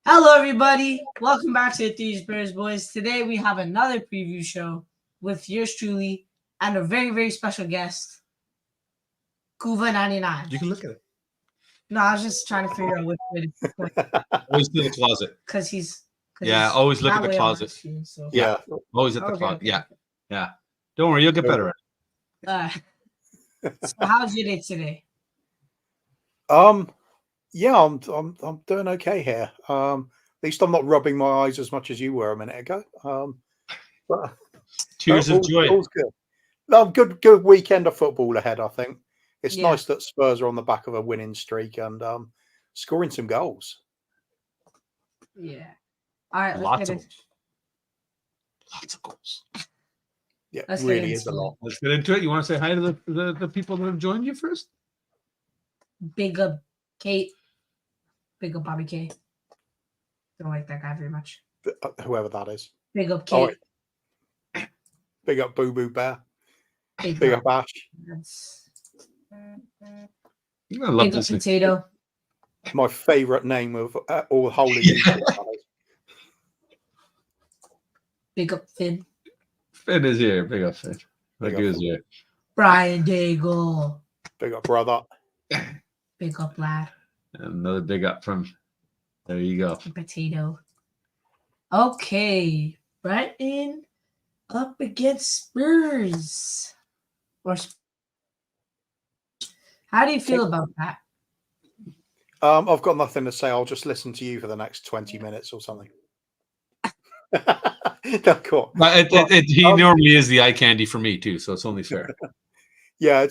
Hello, everybody. Welcome back to the Three Spurs Boys. Today we have another preview show with yours truly and a very, very special guest, Kuva99. You can look at it. No, I was just trying to figure out which way to point Always in the closet. because he's. Yeah, always look at the that way on my closet. screen, so. Yeah, always at the Okay, closet. okay, Yeah, okay. yeah. Don't worry, you'll get better at it. So how's your day today? Yeah, I'm doing okay here. At least I'm not rubbing my eyes as much as you were a minute ago. But Tears of joy. all's good. No, good weekend of football ahead. I think it's Yeah. nice that Spurs are on the back of a winning streak and scoring some goals. Yeah. All right, let's Lots get of it. goals. Lots of goals. Yeah, Let's get really is a into lot. Let's get into it. You want to say hi to the people that have joined you first? Big up Kate. Big up Bobby K. Don't like that guy very much. Whoever that is. Big up Oh, Kate. Big up Boo Boo Bear. Big Big up. up Ash. That's I love big up this. Potato. My favourite name of all whole of YouTube. Big up Finn. Finn is here. Big up Finn. Big Like he up was here. Brian Daigle. Big up brother. Big up Lad. Another big up from. There you go. Potato. Okay. Brighton up against Spurs. How do you feel about that? I've got nothing to say. I'll just listen to you for the next 20 minutes or something. No, cool. But he normally is the eye candy for me too, so it's only fair. Yeah,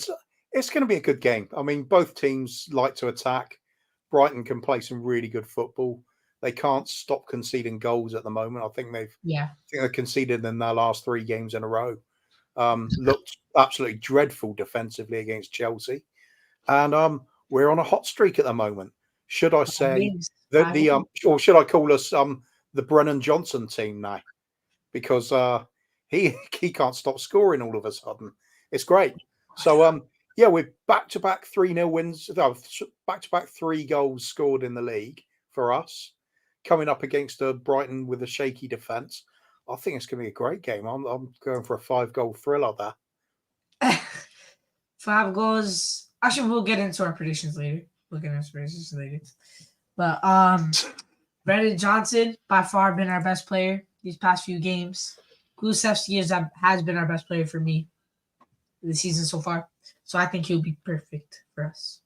it's going to be a good game. I mean, both teams like to attack. Brighton can play some really good football. They can't stop conceding goals at the moment. I think they've conceded in their last 3 games in a row. Looked absolutely dreadful defensively against Chelsea, and we're on a hot streak at the moment. Should I say or should I call us the Brennan Johnson team now? Because he can't stop scoring all of a sudden. It's great. So yeah, we're back-to-back 3-0 wins, back-to-back 3 goals scored in the league for us, coming up against Brighton with a shaky defence. I think it's going to be a great game. I'm going for a 5-goal thriller there. 5 goals. Actually, we'll get into our predictions later. But Brennan Johnson, by far, been our best player these past few games. Kulusevski has been our best player for me this season so far. So I think he'll be perfect for us.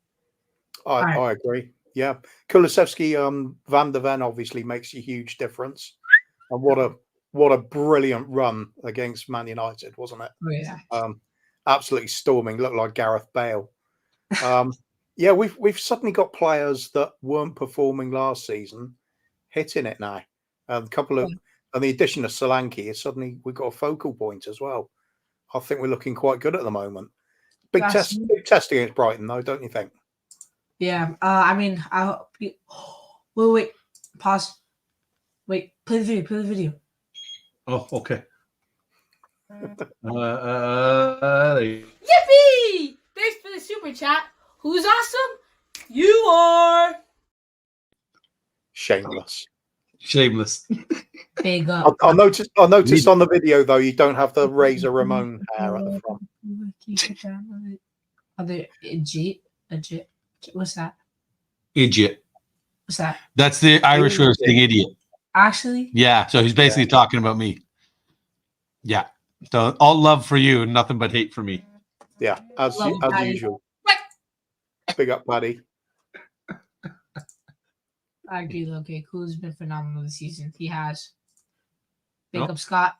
I agree. Yeah. Kulusevski, Van der Ven obviously makes a huge difference. And what a brilliant run against Man United, wasn't it? Oh, yeah. Absolutely storming, looked like Gareth Bale. Yeah, we've suddenly got players that weren't performing last season hitting it now. And the addition of Solanke is suddenly we've got a focal point as well. I think we're looking quite good at the moment. Big test against Brighton, though, don't you think? Yeah. I mean, wait. Pause. Wait. Play the video. Oh, okay. Yippee! Thanks for the super chat. Who's awesome? You are. Shameless. Big up. I noticed on the video though you don't have the Razor Ramon hair at the front. Other idiot. What's that? Idiot. What's that? That's the Irish way of saying idiot. Actually? Yeah, so he's basically talking about me. Yeah. So all love for you and nothing but hate for me. Yeah, as usual. Big up, Paddy. I agree, okay. Kuva's been phenomenal this season. He has. Big up Scott.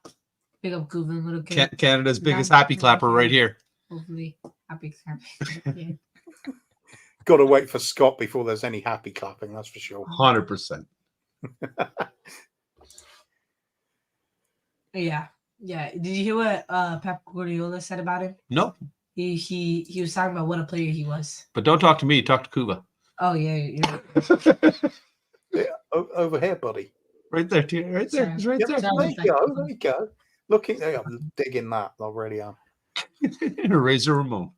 Big up Kuva and LittleK. Canada's biggest happy clapper right here. Hopefully. Happy clapping. Got to wait for Scott before there's any happy clapping, that's for sure. 100%. Yeah. Did you hear what Pep Guardiola said about him? No. He was talking about what a player he was. But don't talk to me. Talk to Kuva. Oh, yeah. Yeah, over here, buddy. Right there, right there. It's right there. There you go. Looking, I'm digging that. I really am. Razor Ramon.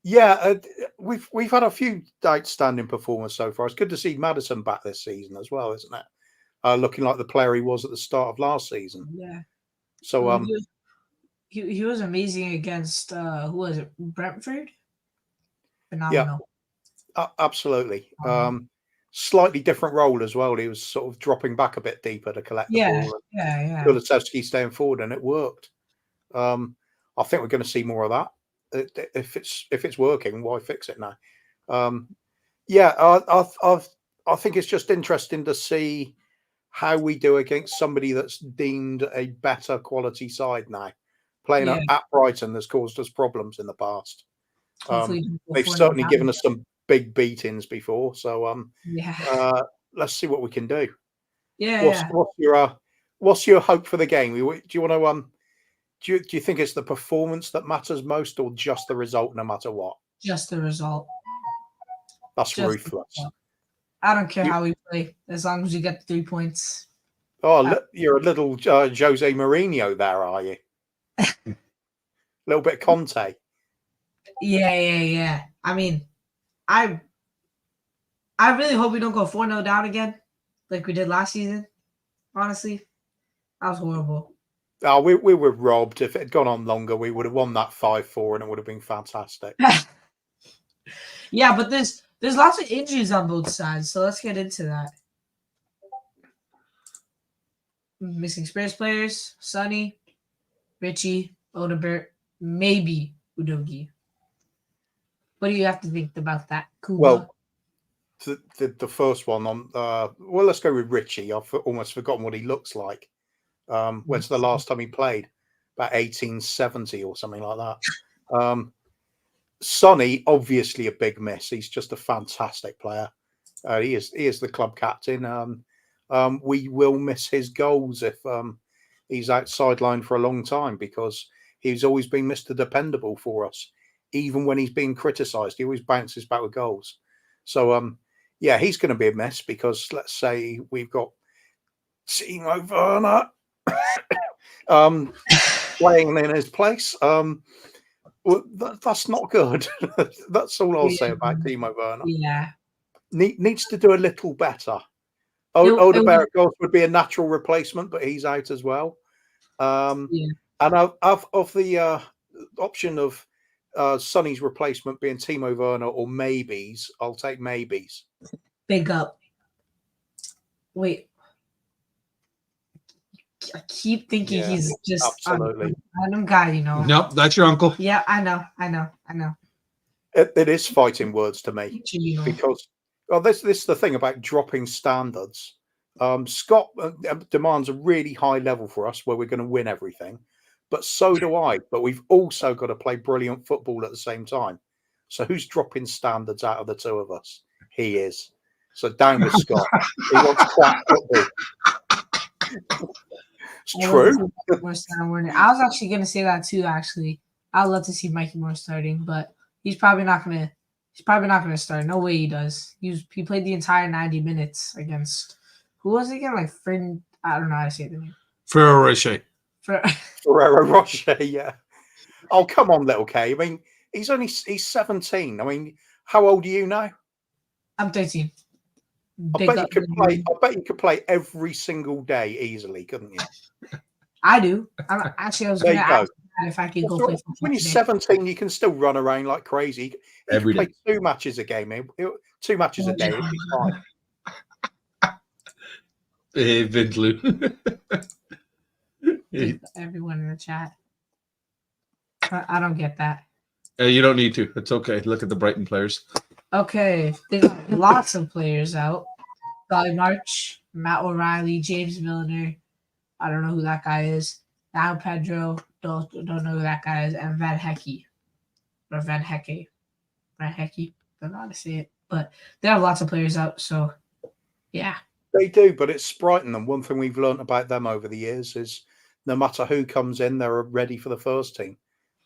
Yeah, we've had a few outstanding performers so far. It's good to see Maddison back this season as well, isn't it? Looking like the player he was at the start of last season. Yeah. So he was amazing against who was it? Brentford. yeah, Phenomenal. absolutely. Slightly different role as well. He was sort of dropping back a bit deeper to collect the ball. Yeah. Kulusevski staying forward, and it worked. I think we're going to see more of that. If it's working, why fix it now? Yeah, I think it's just interesting to see how we do against somebody that's deemed a better quality side now. Playing at Brighton has caused us problems in the past. They've certainly given us some big beatings before. So let's see what we can do. Yeah. What's your hope for the game? Do you want to do you think it's the performance that matters most, or just the result, no matter what? Just the result. That's ruthless. I don't care how we play, as long as we get the 3 points. Oh, look, you're a little Jose Mourinho there, are you? A little bit Conte. Yeah. I mean, I really hope we don't go 4-0 down again, like we did last season. Honestly, that was horrible. Oh, we were robbed. If it had gone on longer, we would have won that 5-4, and it would have been fantastic. Yeah, but there's lots of injuries on both sides, so let's get into that. Missing Spurs players: Sonny, Richie, Odebert, maybe Udogie. What do you have to think about that, Kuva? Well, the first one on. Well, let's go with Richie. I've almost forgotten what he looks like. When's the last time he played? About 1870 or something like that. Sonny, obviously a big miss. He's just a fantastic player. He is the club captain. We will miss his goals if he's out sidelined for a long time, because he's always been Mr. Dependable for us. Even when he's being criticised, he always bounces back with goals. So, yeah, he's going to be a miss, because let's say we've got Timo Werner playing in his place. Well, that's not good. That's all I'll say about Timo Werner. Yeah. Needs to do a little better. Odebert would be a natural replacement, but he's out as well. And of the option of Sonny's replacement being Timo Werner or maybes, I'll take maybes. Big up. Wait. I keep thinking he's just absolutely a random guy, you know. Nope, that's your uncle. Yeah, I know. It is fighting words to me, because this is the thing about dropping standards. Scott demands a really high level for us where we're going to win everything, but so do I. But we've also got to play brilliant football at the same time. So who's dropping standards out of the two of us? He is. So down with Scott. He wants crap football. It's true. I was actually going to say that too. Actually, I'd love to see Mikey Moore starting, but he's probably not going to. He's probably not going to start. No way he does. He played the entire 90 minutes against, who was it again? Like Friend. I don't know how to say the name. Ferrero Rocher. Ferrero Rocher. Yeah. Oh, come on, little K. I mean, he's 17. I mean, how old are you now? I'm 13. I bet you could play every single day easily, couldn't you? I do. I was going to ask if I could go play football. When you're 17, you can still run around like crazy. You can play 2 matches a game. 2 matches a day. It'd be fine. Hey, Vindlu. Everyone in the chat. I don't get that. You don't need to. It's okay. Look at the Brighton players. Okay. There's lots of players out. Guy March, Matt O'Reilly, James Milner. I don't know who that guy is. Now Pedro. Don't know who that guy is. And Van Hecke. Or Van Hecke. Van Hecke. Don't know how to say it. But they have lots of players out. So, yeah. They do, but it's Brighton. And one thing we've learned about them over the years is no matter who comes in, they're ready for the first team.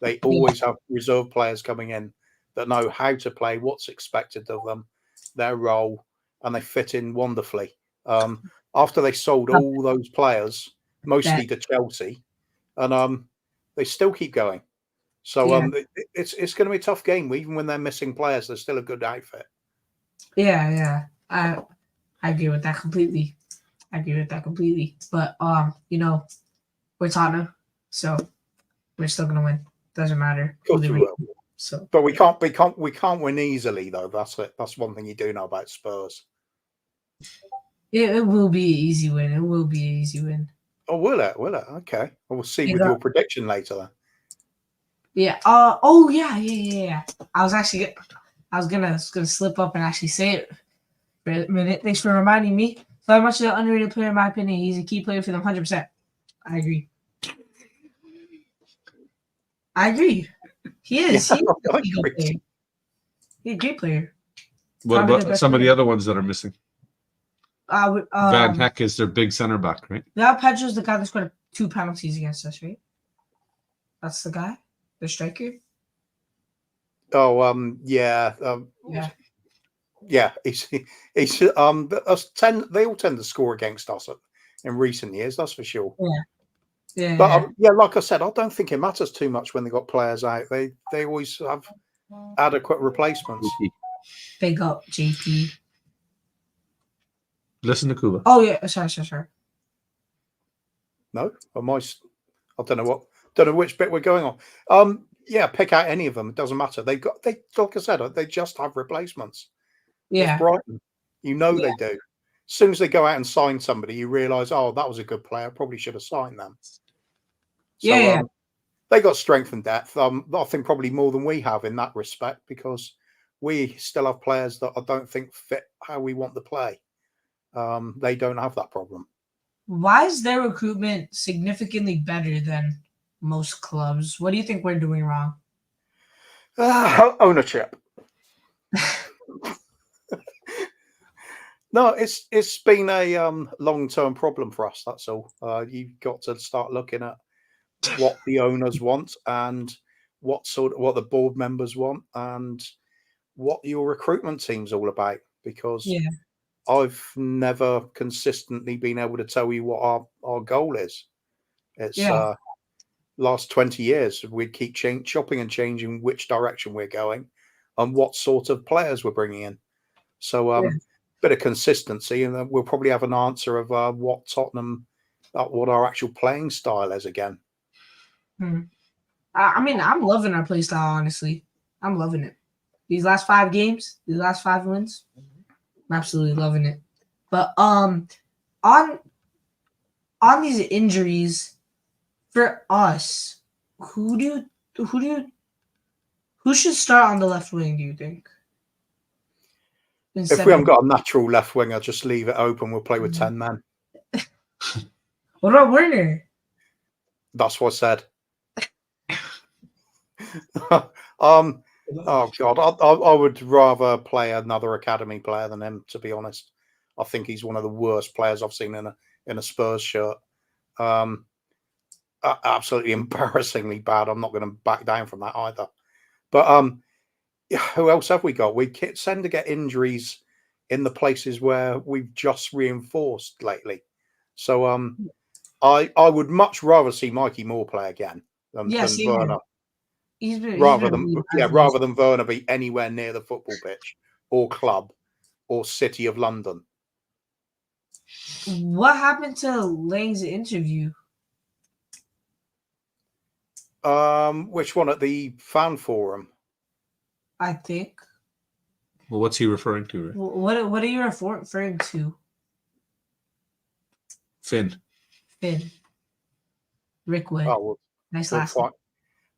They always have reserve players coming in that know how to play, what's expected of them, their role, and they fit in wonderfully. After they sold all those players, mostly to Chelsea, and they still keep going. So it's going to be a tough game. Even when they're missing players, they're still a good outfit. Yeah. I agree with that completely. But we're Tottenham, so we're still gonna win. Doesn't matter. Of course we will. So, but we can't win easily though. That's it. That's one thing you do know about Spurs. it will be an easy win. It will be an easy win. Oh, will it? Will it? Okay. We'll see with your prediction later then. Yeah. Yeah. I was gonna slip up and actually say it for a minute. Thanks for reminding me. So much of an underrated player, in my opinion. He's a key player for them, 100%. I agree. He is. Yeah, He's a great player. What about some of the other ones that are missing? Van Heck is their big center back, right? Now Pedro's the guy that scored 2 penalties against us, right? That's the guy, the striker. Oh, yeah. Yeah, he's us 10. They all tend to score against us in recent years. That's for sure. Yeah. But like I said, I don't think it matters too much when they got players out. They always have adequate replacements. Big up JP. Listen to Kuva. Oh yeah, sorry. No, I don't know which bit we're going on. Yeah, pick out any of them. It doesn't matter. They like I said, they just have replacements. Yeah, it's Brighton. They do. As soon as they go out and sign somebody, you realise, oh, that was a good player. Probably should have signed them. So, they got strength and depth. I think probably more than we have in that respect, because we still have players that I don't think fit how we want to play. They don't have that problem. Why is their recruitment significantly better than most clubs? What do you think we're doing wrong? Ownership. No, it's been a long-term problem for us. That's all. You've got to start looking at what the owners want and what the board members want and what your recruitment team's all about. Because I've never consistently been able to tell you what our goal is. It's last 20 years we'd keep chopping and changing which direction we're going and what sort of players we're bringing in. So bit of consistency, and then we'll probably have an answer of what Tottenham, what our actual playing style is again. I mean, I'm loving our play style, honestly. I'm loving it. These last 5 games, these last 5 wins, I'm absolutely loving it. But on these injuries, for us, who should start on the left wing, do you think? If we haven't got a natural left winger, just leave it open. We'll play with 10 men. What about Werner? That's what I said. Oh God, I would rather play another academy player than him. To be honest, I think he's one of the worst players I've seen in a Spurs shirt. Absolutely embarrassingly bad. I'm not going to back down from that either. But who else have we got? We tend to get injuries in the places where we've just reinforced lately. So I would much rather see Mikey Moore play again than Werner. Rather than Werner be anywhere near the football pitch or club or City of London. What happened to Lang's interview? Which one? At the fan forum? I think. Well, what's he referring to? Right? What are you referring to? Finn. Rickwood. Oh, well, nice last name.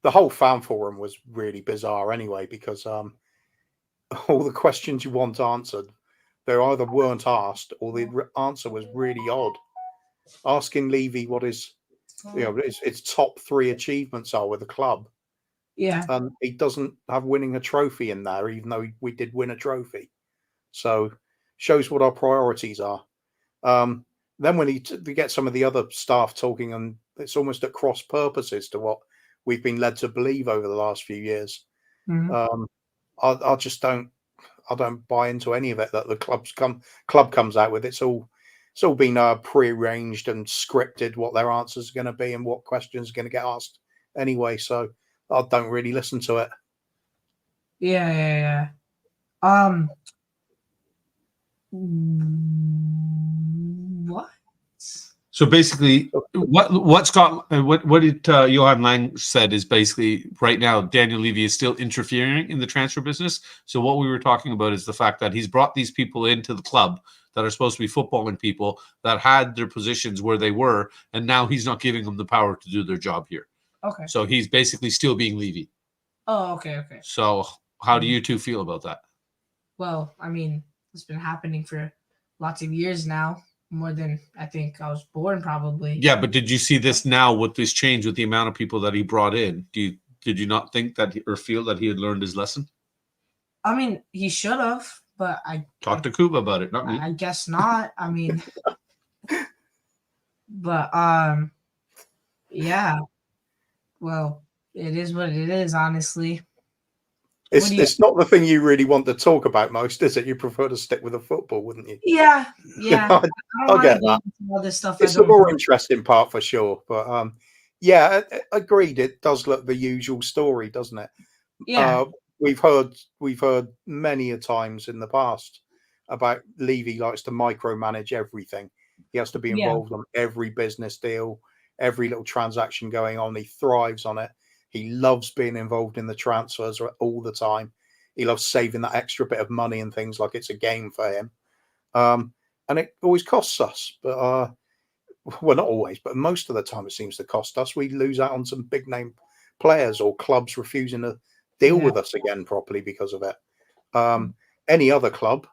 The whole fan forum was really bizarre anyway, because all the questions you want answered, they either weren't asked or the answer was really odd. Asking Levy what his top 3 achievements are with the club. Yeah. He doesn't have winning a trophy in there, even though we did win a trophy. So shows what our priorities are. Then when we get some of the other staff talking, and it's almost at cross purposes to what we've been led to believe over the last few years. Mm-hmm. I just don't buy into any of it that the club comes out with. It's all been prearranged and scripted what their answers are going to be and what questions are going to get asked anyway. So I don't really listen to it. Yeah. What? So basically, what did Johan Lang said is basically right now Daniel Levy is still interfering in the transfer business. So what we were talking about is the fact that he's brought these people into the club that are supposed to be footballing people that had their positions where they were, and now he's not giving them the power to do their job here. Okay. So he's basically still being Levy. Oh, okay. So how do you two feel about that? Well, I mean, it's been happening for lots of years now, more than I think I was born, probably. Yeah, but did you see this now with this change with the amount of people that he brought in? Did you not think that or feel that he had learned his lesson? I mean, he should have, but Talk to Kuva about it, not me. I guess not. I mean, but yeah. Well, it is what it is, honestly. It's not the thing you really want to talk about most, is it? You prefer to stick with the football, wouldn't you? Yeah. I get that. All this stuff. It's the more interesting part for sure. But yeah, agreed. It does look the usual story, doesn't it? Yeah. We've heard many a times in the past about Levy likes to micromanage everything. He has to be involved on every business deal, every little transaction going on. He thrives on it. He loves being involved in the transfers all the time. He loves saving that extra bit of money and things like it's a game for him. And it always costs us. But well, not always, but most of the time it seems to cost us. We lose out on some big name players or clubs refusing to deal with us again properly because of it. Any other club,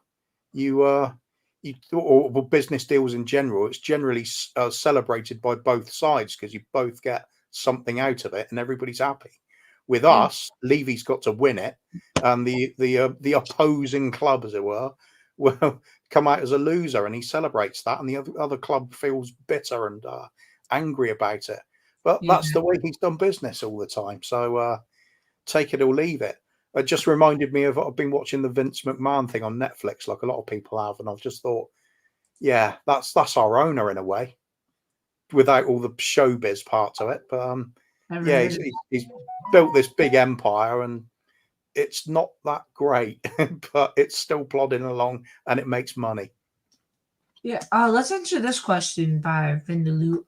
or business deals in general, it's generally celebrated by both sides because you both get something out of it and everybody's happy. With us, Levy's got to win it, and the opposing club, as it were, will come out as a loser, and he celebrates that, and the other club feels bitter and angry about it. But that's the way he's done business all the time. So take it or leave it. It just reminded me of I've been watching the Vince McMahon thing on Netflix, like a lot of people have, and I've just thought, yeah, that's our owner in a way, without all the showbiz part to it. But yeah, he's built this big empire, and it's not that great, but it's still plodding along, and it makes money. Yeah. Let's answer this question by Vindaloo.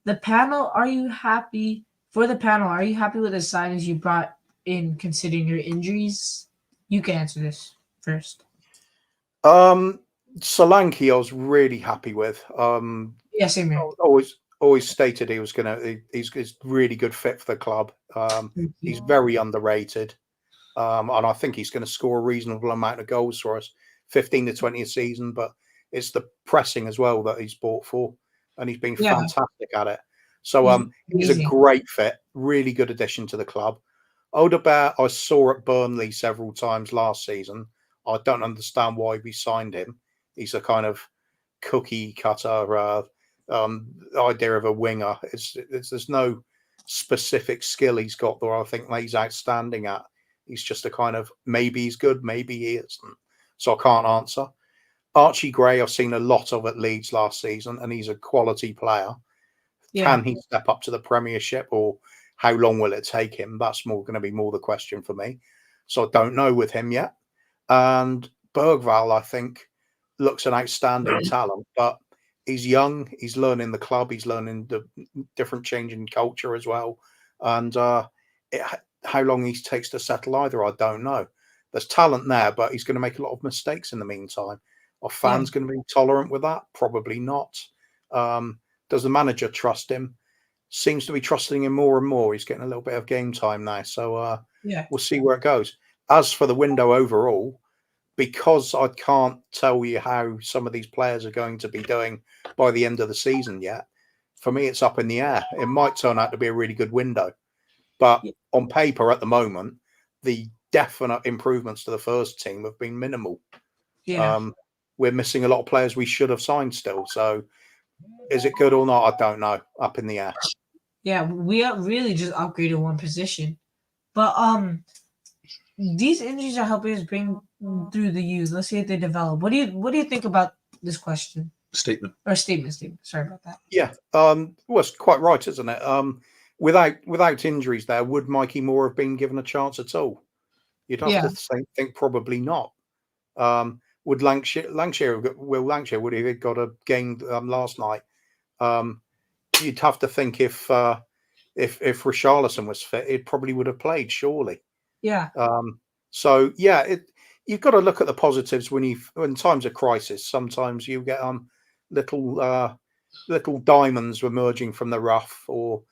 The panel, are you happy with the signings you brought in considering your injuries? You can answer this first. Solanke I was really happy with. Yeah, same here. Always stated he's a really good fit for the club. He's very underrated. And I think he's going to score a reasonable amount of goals for us, 15 to 20 a season, but it's the pressing as well that he's bought for, and he's been fantastic at it. So he's a great fit, really good addition to the club. Odegaard, I saw at Burnley several times last season. I don't understand why we signed him. He's a kind of cookie cutter idea of a winger. There's no specific skill he's got that I think he's outstanding at. He's just a kind of, maybe he's good, maybe he isn't. So I can't answer. Archie Gray, I've seen a lot of at Leeds last season, and he's a quality player. Yeah. Can he step up to the Premiership, or how long will it take him? That's going to be more the question for me. So I don't know with him yet. And Bergvall, I think, looks an outstanding talent, but he's young. He's learning the club. He's learning the different changing culture as well. And how long he takes to settle either, I don't know. There's talent there, but he's going to make a lot of mistakes in the meantime. Are fans going to be tolerant with that? Probably not. Does the manager trust him? Seems to be trusting him more and more. He's getting a little bit of game time now. So we'll see where it goes. As for the window overall, because I can't tell you how some of these players are going to be doing by the end of the season yet, for me, it's up in the air. It might turn out to be a really good window. But on paper at the moment, the definite improvements to the first team have been minimal. Yeah. We're missing a lot of players we should have signed still. So is it good or not? I don't know. Up in the air. Yeah, we really just upgraded one position. But these injuries are helping us bring through the youth. Let's see if they develop. What do you think about this question? Statement. Or statement. Sorry about that. Yeah. Well, it's quite right, isn't it? without injuries there, would Mikey Moore have been given a chance at all? You'd have to think probably not. Would Lancashire would he have got a game last night? You'd have to think if Richarlison was fit, it probably would have played, surely. Yeah. So yeah, you've got to look at the positives in times of crisis. Sometimes you get little diamonds emerging from the rough, or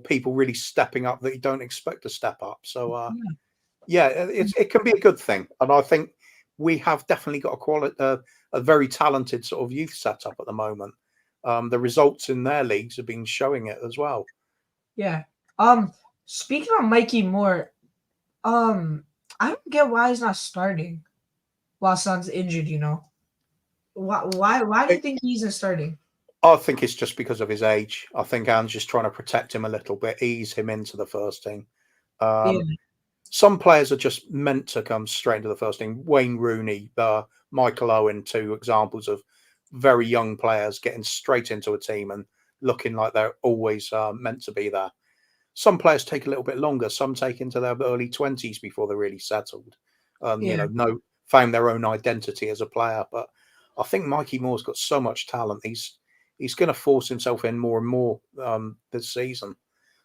people really stepping up that you don't expect to step up. So it can be a good thing, and I think we have definitely got a very talented sort of youth setup at the moment. The results in their leagues have been showing it as well. Yeah. Speaking of Mikey Moore, I don't get why he's not starting while Son's injured. Why do you think he isn't starting? I think it's just because of his age. I think Ange's just trying to protect him a little bit, ease him into the first team. Some players are just meant to come straight into the first team. Wayne Rooney, Michael Owen, 2 examples of very young players getting straight into a team and looking like they're always meant to be there. Some players take a little bit longer. Some take into their early 20s before they're really settled. Found their own identity as a player. But I think Mikey Moore's got so much talent. He's going to force himself in more and more this season.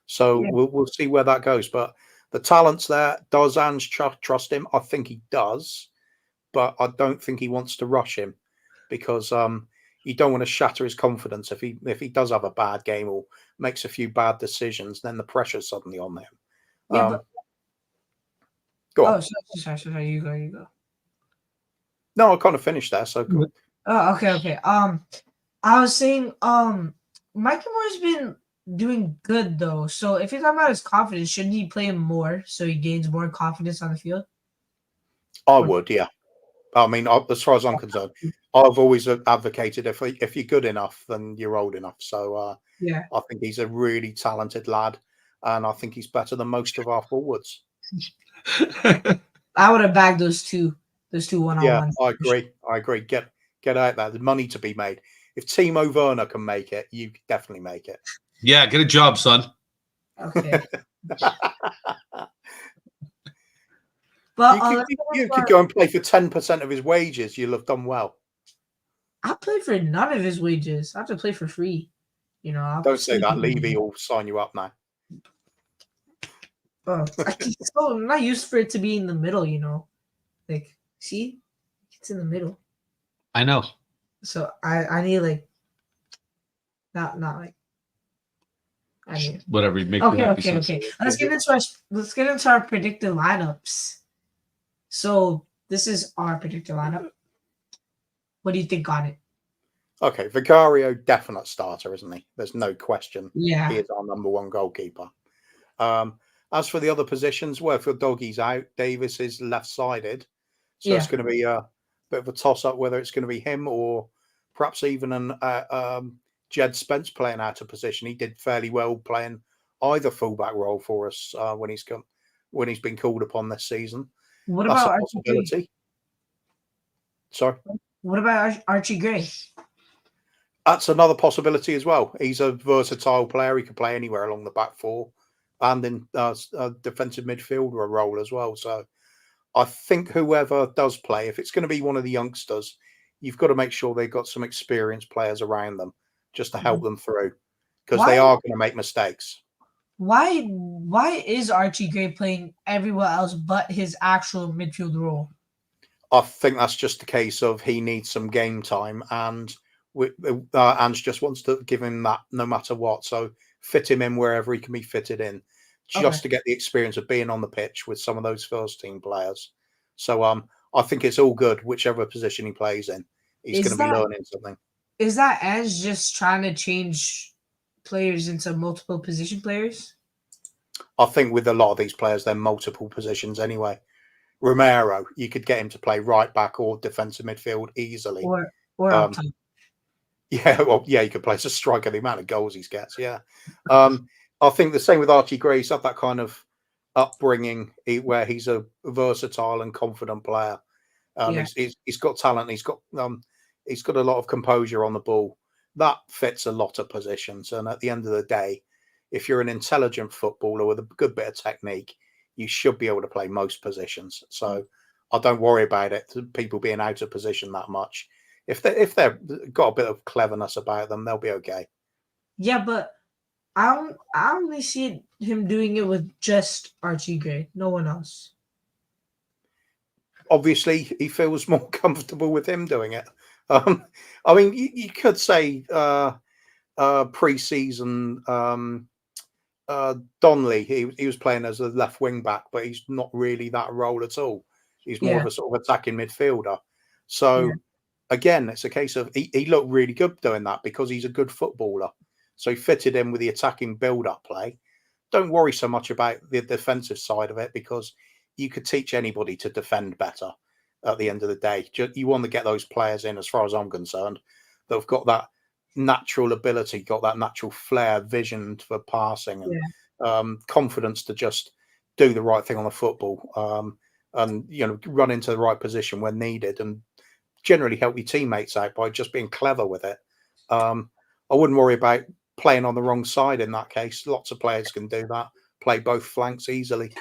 So we'll see where that goes. But the talent's there. Does Ange trust him? I think he does. But I don't think he wants to rush him, because you don't want to shatter his confidence if he does have a bad game or makes a few bad decisions. Then the pressure's suddenly on him. Go on. Sorry, you go. No, I kind of finished there. So good. Oh, okay. I was saying, Mikey Moore's been doing good though. So if you're talking about his confidence, shouldn't he play him more so he gains more confidence on the field? I would, yeah. I mean, as far as I'm concerned, I've always advocated if you're good enough, then you're old enough. So I think he's a really talented lad, and I think he's better than most of our forwards. I would have bagged those two one-on-ones. Yeah, I agree. Get out there. There's money to be made. If Timo Werner can make it, you can definitely make it. Yeah, get a job, son. Okay. But you could go and play for 10% of his wages. You'll have done well. I play for none of his wages. I have to play for free. Don't say that. Levy will sign you up now. I'm not used for it to be in the middle. Like, see, it's in the middle. I know. So I need not like. I mean, whatever you make. Okay. Let's get into our predicted lineups. So this is our predicted lineup. What do you think on it? Okay, Vicario, definite starter, isn't he? There's no question. Yeah, he is our number 1 goalkeeper. As for the other positions, well, if your doggy's out, Davis is left-sided, so it's going to be a bit of a toss-up whether it's going to be him or perhaps even an Jed Spence playing out of position. He did fairly well playing either fullback role for us when he's been called upon this season. What about Archie Gray? Sorry. What about Archie Gray? That's another possibility as well. He's a versatile player. He can play anywhere along the back 4 and in defensive midfielder role as well. So I think whoever does play, if it's going to be one of the youngsters, you've got to make sure they've got some experienced players around them just to help them through, because they are going to make mistakes. Why is Archie Gray playing everywhere else but his actual midfield role? I think that's just a case of he needs some game time, and Ange just wants to give him that no matter what. So fit him in wherever he can be fitted in, just to get the experience of being on the pitch with some of those first team players. So I think it's all good, whichever position he plays in. He's going to be learning something. Is that Ange just trying to change players into multiple position players? I think with a lot of these players, they're multiple positions anyway. Romero, you could get him to play right back or defensive midfield easily. Or up top. Yeah, well, yeah, he could play as a striker, the amount of goals he gets, yeah. I think the same with Archie Gray. He's had that kind of upbringing where he's a versatile and confident player. He's got talent. He's got a lot of composure on the ball. That fits a lot of positions. And at the end of the day, if you're an intelligent footballer with a good bit of technique, you should be able to play most positions. So I don't worry about it, people being out of position that much. If they've got a bit of cleverness about them, they'll be okay. Yeah, but I only see him doing it with just Archie Gray, no one else. Obviously, he feels more comfortable with him doing it. I mean, you could say pre-season Donnelly, he was playing as a left wing back, but he's not really that role at all. He's more of a sort of attacking midfielder. So again, it's a case of he looked really good doing that because he's a good footballer. So he fitted in with the attacking build-up play. Don't worry so much about the defensive side of it because you could teach anybody to defend better at the end of the day. You want to get those players in, as far as I'm concerned, that have got that natural ability, got that natural flair, vision for passing and confidence to just do the right thing on the football and, you know, run into the right position when needed and generally help your teammates out by just being clever with it. I wouldn't worry about playing on the wrong side in that case. Lots of players can do that, play both flanks easily.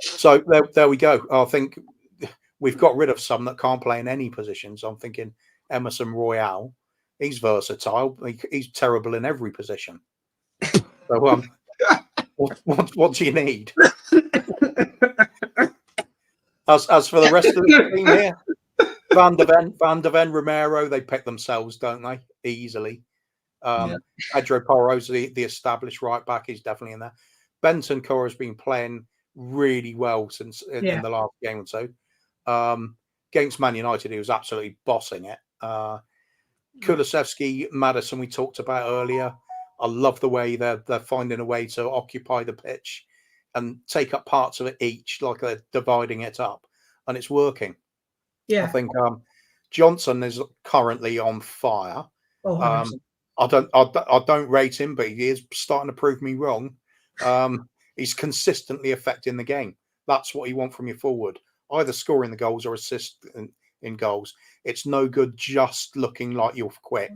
So there we go. I think we've got rid of some that can't play in any positions. I'm thinking Emerson Royale. He's versatile. He's terrible in every position. So what do you need? As for the rest of the team here, Van der Ven, Romero, they pick themselves, don't they? Easily. Pedro Porro's the established right back. He's definitely in there. Benton Cora has been playing really well since in the last game or so. Against Man United, he was absolutely bossing it. Kulusevski, Maddison, we talked about earlier. I love the way they're finding a way to occupy the pitch and take up parts of it each, like they're dividing it up, and it's working. I think Johnson is currently on fire. I don't rate him, but he is starting to prove me wrong. He's consistently affecting the game. That's what you want from your forward, either scoring the goals or assist in goals. It's no good just looking like you're quick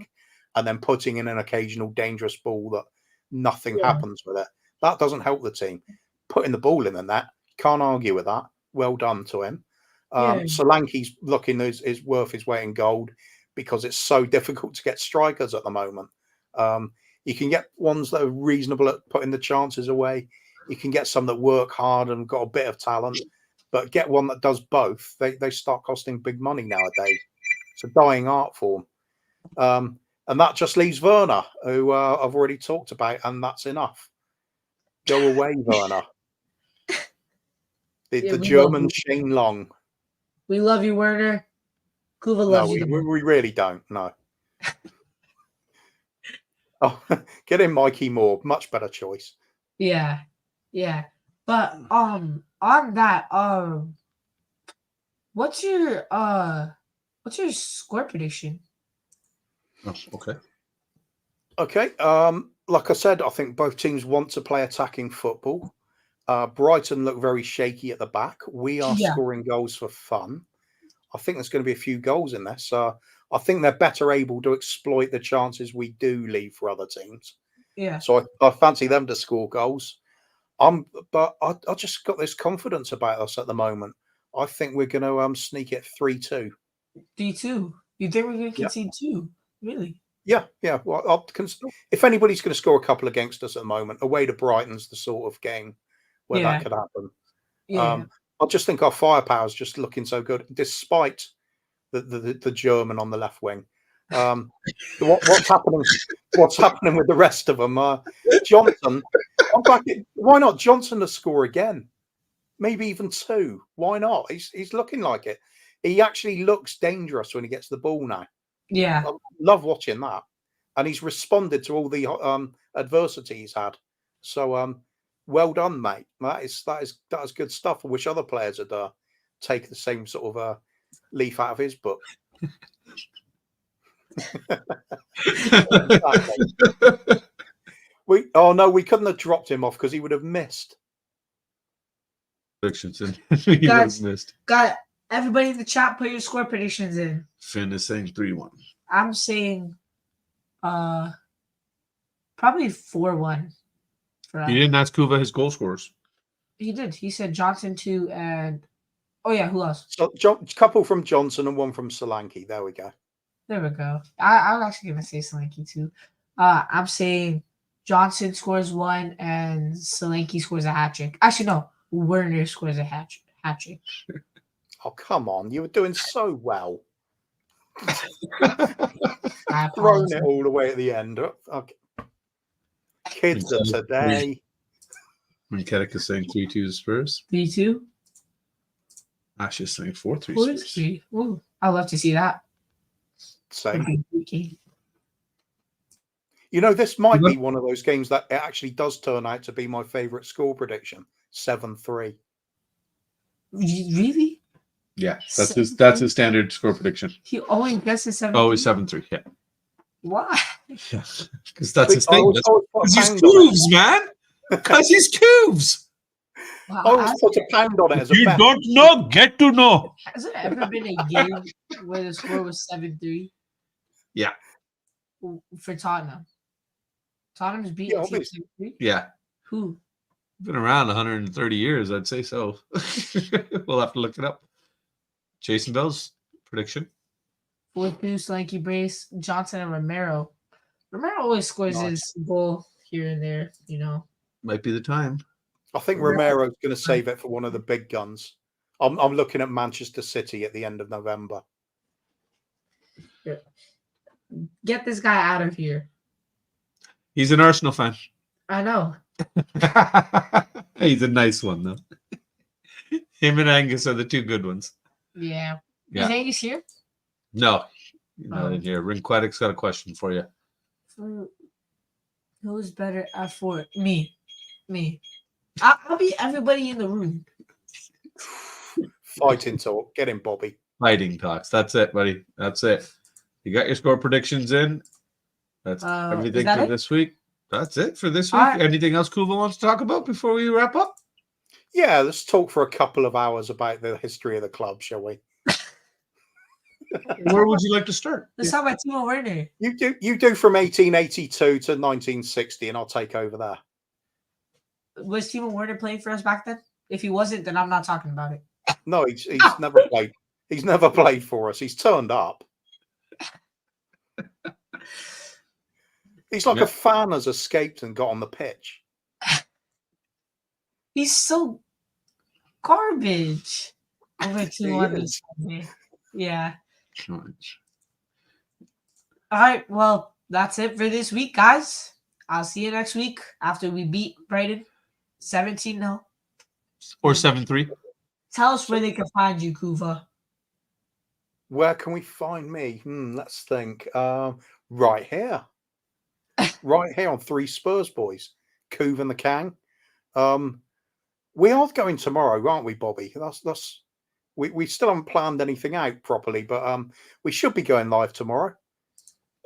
and then putting in an occasional dangerous ball that nothing happens with it. That doesn't help the team. Putting the ball in the net, can't argue with that. Well done to him. Solanke's looking is worth his weight in gold because it's so difficult to get strikers at the moment. You can get ones that are reasonable at putting the chances away. You can get some that work hard and got a bit of talent, but get one that does both. They start costing big money nowadays. It's a dying art form. And that just leaves Werner, who I've already talked about, and that's enough. Go away, Werner. The German Shane Long. We love you, Werner. Kuva loves you. We really don't. No. Oh, get in Mikey Moore. Much better choice. Yeah. But on that, what's your score prediction? Oh, okay. Like I said, I think both teams want to play attacking football. Brighton look very shaky at the back. We are scoring goals for fun. I think there's going to be a few goals in this. I think they're better able to exploit the chances we do leave for other teams. Yeah. So I fancy them to score goals. But I just got this confidence about us at the moment. I think we're going to sneak it 3-2. 3-2. You think we're going to concede 2? Really? Yeah. Well, if anybody's going to score a couple against us at the moment, away to Brighton's the sort of game where that could happen. Yeah. I just think our firepower is just looking so good, despite the German on the left wing. What's happening? What's happening with the rest of them? Johnson, why not Johnson to score again? Maybe even 2. Why not? He's looking like it. He actually looks dangerous when he gets the ball now. Yeah, I love watching that, and he's responded to all the adversity he's had. So well done, mate. That is good stuff. I wish other players had take the same sort of leaf out of his book. We couldn't have dropped him off because he would have missed. Predictions in. He would have missed. Got everybody in the chat. Put your score predictions in. Finn is saying 3-1. I'm saying, probably 4-1. You didn't ask Kuva his goal scorers. He did. He said Johnson 2 and who else? So, couple from Johnson and one from Solanke. There we go. There we go. I was actually gonna say Solanke too. I'm saying Johnson scores 1 and Solanke scores a hat trick. Actually, no, Werner scores a hat trick. Oh, come on. You were doing so well. I Throwing apologize. it all the way at the end. Okay. Kids of today. Ketik is saying 3-2 Spurs. 3-2. Ash is saying 4-3 4-3. Spurs. Ooh, I'd love to see that. Same. You know, this might be one of those games that it actually does turn out to be my favourite score prediction. 7-3. Really? Yeah, that's his standard score prediction. He always guesses 7. Always 7-3. Yeah. Why? Yeah, because that's his thing. Because he's pound on Cooves, man. Because he's Cooves. Wow, I always put a pound on it as a You bet. don't know, get to know. has there ever been a game where the score was 7-3? Yeah. For Tottenham. Tottenham's beaten Yeah, team obviously. 7-3? Yeah. Who? Been around 130 years, I'd say so. We'll have to look it up. Jason Bell's prediction. 4-2, Solanke brace, Johnson and Romero. Romero always scores his goal here and there, you know. Might be the time. I think Romero's going to save it for one of the big guns. I'm looking at Manchester City at the end of November. Get this guy out of here. He's an Arsenal fan. I know. He's a nice one, though. Him and Angus are the two good ones. Yeah. Yeah. Is Angus here? No, you're not in here. Rinquetic's got a question for you. Who's better at 4? Me. I'll be everybody in the room. Fighting talk. Get him, Bobby. Fighting talks. That's it, buddy. That's it. You got your score predictions in. That's everything for this week. That's it for this week. All right. Anything else Kuva wants to talk about before we wrap up? Yeah, let's talk for a couple of hours about the history of the club, shall we? Where would you like to start? Let's talk about Timo Werner. You do from 1882 to 1960, and I'll take over there. Was Timo Werner playing for us back then? If he wasn't, then I'm not talking about it. No, he's never played. He's never played for us. He's turned up. He's like a fan has escaped and got on the pitch. He's so garbage. Over 200. Yeah. All right. Well, that's it for this week, guys. I'll see you next week after we beat Brighton 17-0. Or 7-3. Tell us where they can find you, Kuva. Where can we find me? Let's think. Right here. Right here on 3 Spurs Boys. Kuva and the Kang. We are going tomorrow, aren't we, Bobby? We still haven't planned anything out properly, but we should be going live tomorrow.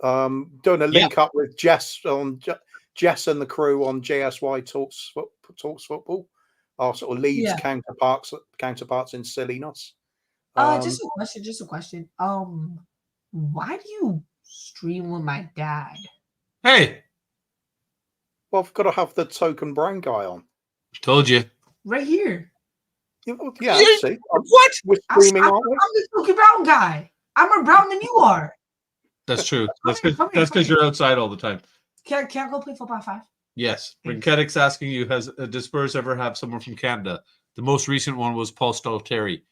Doing a link up with Jess and the crew on JSY Talks Football. Our sort of Leeds counterparts in silliness. Just a question. Why do you stream with my dad? Hey. Well, I've got to have the token brown guy on. Told you. Right here. Yeah, see. What? We're streaming, aren't we? I'm the token brown guy. I'm more brown than you are. That's true. That's because you're outside all the time. Can I go play football 5? Yes. Rinquetic's asking you, does Spurs ever have someone from Canada? The most recent one was Paul Stalteri.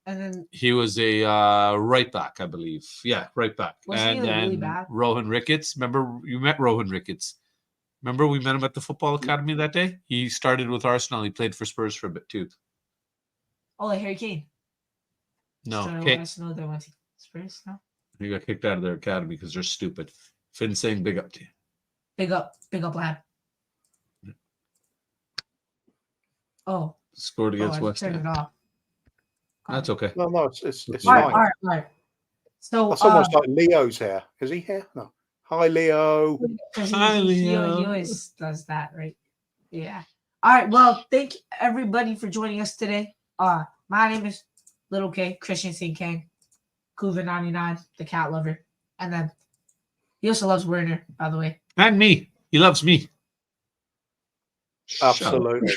And then he was a right back, I believe. Yeah, right back. And then really bad? Rohan Ricketts. Remember, you met Rohan Ricketts. Remember we met him at the football academy that day? He started with Arsenal. He played for Spurs for a bit too. Oh, like Harry Kane. No. Arsenal, they went to Spurs now. He got kicked out of their academy because they're stupid. Finn's saying big up to you. Big up, lad. Oh. Scored against West Ham. Turn it off. That's okay. No, it's all fine. right. So that's almost like Leo's here. Is he here? No. Hi, Leo. Hi, Leo. He always does that, right? Yeah. All right. Well, thank everybody for joining us today. My name is LittleK, Christian St. Kang, Kuva99, the cat lover. And then he also loves Werner, by the way. And me. He loves me. Absolutely.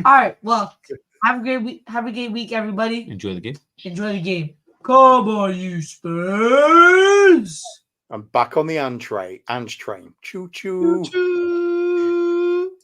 All right. Well, have a great week. Have a great week, everybody. Enjoy the game. Enjoy the game. Come on, you Spurs. I'm back on the Ange Train. Choo choo. Choo-choo.